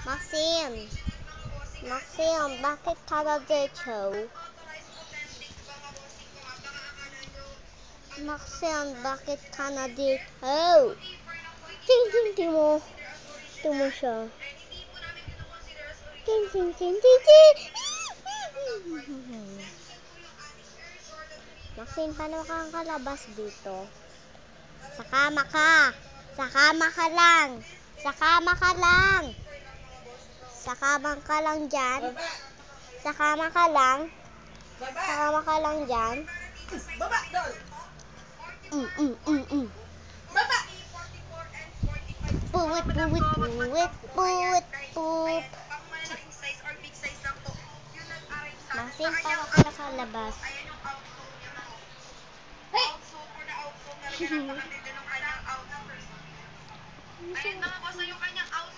Maxim, Maxim, bakit ka nandito? Maxim, bakit ka nandito? Ting mo. Ting mo siya. Ting. Maxim, paano kang kalabas dito? Sa kama ka. Sa kama ka lang. Sa kama ka lang. Sa kama ka lang dyan. Sa kama ka lang. Sa kama ka lang dyan. Baba, doon. Baba. Puwit. Maxim, paano ka nakalabas? Hey! Maxim. Ayan mga boss, yung kanyang outfit.